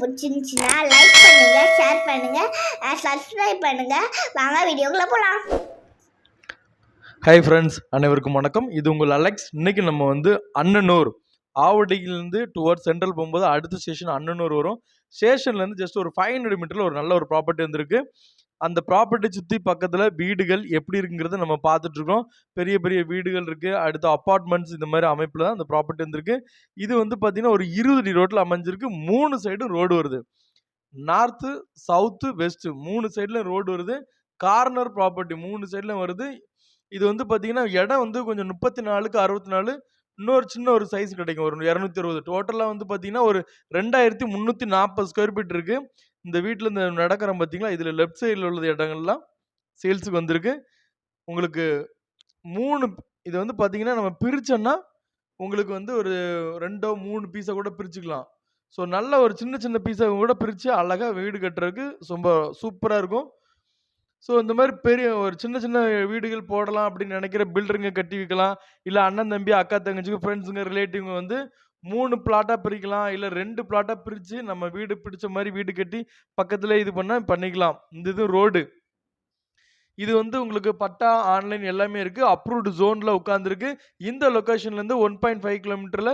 பிடிச்சிருந்துச்சுன்னா லைக் பண்ணுங்க, ஷேர் பண்ணுங்க, சப்ஸ்கிரைப் பண்ணுங்க. வாங்க வீடியோக்குள்ள போலாம். ஹாய் ஃப்ரெண்ட்ஸ், அனைவருக்கும் வணக்கம். இது உங்கள் அலெக்ஸ். இன்னைக்கு நம்ம வந்து அன்னனூர் ஆவடியிலேருந்து டுவர்ட்ஸ் சென்ட்ரல் போகும்போது அடுத்த ஸ்டேஷன் அன்னனூர் வரும். ஸ்டேஷன்லேருந்து ஜஸ்ட் ஒரு 500 மீட்டரில் ஒரு நல்ல ஒரு ப்ராப்பர்ட்டி வந்திருக்கு. அந்த ப்ராப்பர்ட்டி சுற்றி பக்கத்தில் வீடுகள் எப்படி இருக்குங்கிறத நம்ம பார்த்துட்ருக்கோம். பெரிய பெரிய வீடுகள் இருக்குது. அடுத்து அப்பார்ட்மெண்ட்ஸ் இந்த மாதிரி அமைப்பில் தான் அந்த ப்ராப்பர்ட்டி வந்திருக்கு. இது வந்து பார்த்திங்கன்னா ஒரு 20 அடி ரோட்டில் அமைஞ்சிருக்கு. 3 சைடும் ரோடு வருது. நார்த்து, சவுத்து, வெஸ்ட்டு 3 சைடில் ரோடு வருது. கார்னர் ப்ராப்பர்ட்டி 3 சைடில் வருது. இது வந்து பார்த்தீங்கன்னா இடம் வந்து கொஞ்சம் 34க்கு 64. இன்னொரு சின்ன ஒரு சைஸ் கிடைக்கும், ஒரு 260. டோட்டலாக வந்து பார்த்தீங்கன்னா ஒரு 2340 ஸ்கொயர் ஃபீட் இருக்கு. இந்த வீட்டில் இந்த நடக்கிறோம் பார்த்தீங்களா, இதில் லெஃப்ட் சைடில் உள்ள இடங்கள்லாம் சேல்ஸுக்கு வந்திருக்கு. உங்களுக்கு 3 இது வந்து பார்த்தீங்கன்னா நம்ம பிரிச்சோன்னா உங்களுக்கு வந்து ஒரு 2 3 பீஸை கூட பிரிச்சுக்கலாம். ஸோ நல்ல ஒரு சின்ன சின்ன பீஸை கூட பிரித்து அழகாக வீடு கட்டுறதுக்கு ரொம்ப சூப்பராக இருக்கும். ஸோ இந்த மாதிரி பெரிய ஒரு சின்ன சின்ன வீடுகள் போடலாம் அப்படின்னு நினைக்கிற பில்டருங்க கட்டி வைக்கலாம். இல்லை அண்ணன் தம்பி அக்கா தங்கச்சிக்கு ஃப்ரெண்ட்ஸுங்க ரிலேட்டிவ்ங்க வந்து 3 பிளாட்டாக பிரிக்கலாம். இல்லை 2 பிளாட்டாக பிரித்து நம்ம வீடு பிடிச்ச மாதிரி வீடு கட்டி பக்கத்தில் இது பண்ணிக்கலாம். இந்த இது ரோடு இது வந்து உங்களுக்கு பட்டா ஆன்லைன் எல்லாமே இருக்குது. அப்ரூவ்டு ஜோனில் உட்காந்துருக்கு. இந்த லொக்கேஷன்லேருந்து 1.5 கிலோமீட்டரில்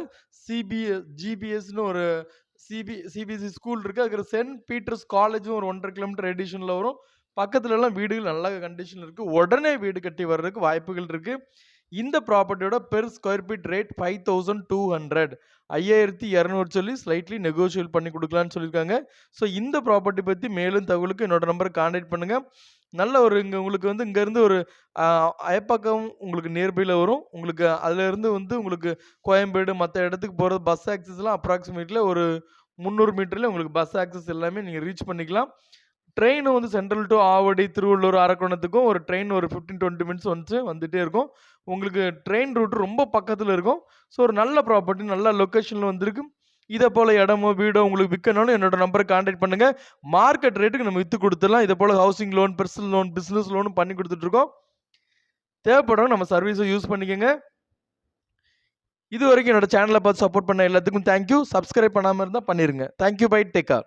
ஜிபிஎஸ்னு ஒரு சிபிஎஸ்சி ஸ்கூல் இருக்குது. அதுக்கு சென்ட் பீட்டர்ஸ் காலேஜும் ஒரு 1.5 கிலோமீட்டர் ரெடிஷனில் வரும். பக்கத்துலலாம் வீடுகள் நல்ல கண்டிஷன் இருக்குது. உடனே வீடு கட்டி வர்றதுக்கு வாய்ப்புகள் இருக்குது. இந்த ப்ராப்பர்ட்டியோட பெர் ஸ்கொயர் ஃபீட் ரேட் 5200, 5200 சொல்லி ஸ்லைட்லி நெகோஷியேட் பண்ணி கொடுக்கலான்னு சொல்லியிருக்காங்க. ஸோ இந்த ப்ராப்பர்ட்டி பற்றி மேலும் தகவலுக்கு என்னோட நம்பரை கான்டாக்ட் பண்ணுங்கள். நல்ல ஒரு இங்கே உங்களுக்கு வந்து இங்கேருந்து ஒரு அயப்பாக்கம் உங்களுக்கு நியர்பையில் வரும். உங்களுக்கு அதுலேருந்து வந்து உங்களுக்கு கோயம்பேடு மற்ற இடத்துக்கு போகிறது பஸ் ஆக்சஸ்லாம் அப்ராக்சிமேட்லியில் ஒரு 300 மீட்டரில் உங்களுக்கு பஸ் ஆக்சஸ் எல்லாமே நீங்கள் ரீச் பண்ணிக்கலாம். ட்ரெயின் வந்து சென்ட்ரல் டு ஆவடி, திருவள்ளூர், அரக்கோணத்துக்கும் ஒரு ட்ரெயின் ஒரு 15-20 மினிட்ஸ் வந்துட்டே இருக்கும். உங்களுக்கு ட்ரெயின் ரூட் ரொம்ப பக்கத்தில் இருக்கும். ஸோ ஒரு நல்ல ப்ராப்பர்ட்டி நல்ல லொக்கேஷனில் வந்திருக்கு. இதை போல் இடமோ வீடோ உங்களுக்கு விற்கணும்னு என்னோட நம்பரை கான்டாக்ட் பண்ணுங்கள். மார்க்கெட் ரேட்டுக்கு நம்ம விற்று கொடுத்துடலாம். இதை போல் housing loan, personal loan, business லோனும் பண்ணி கொடுத்துட்ருக்கோம். தேவைப்படுறவங்க நம்ம சர்வீஸை யூஸ் பண்ணிக்கோங்க. இது வரைக்கும் என்னோட சேனலை பார்த்து சப்போர்ட் பண்ண எல்லாத்துக்கும் தேங்க்யூ. சப்ஸ்கிரைப் பண்ணாமல் இருந்தால் பண்ணிடுங்க. தேங்க்யூ. பை. Take care.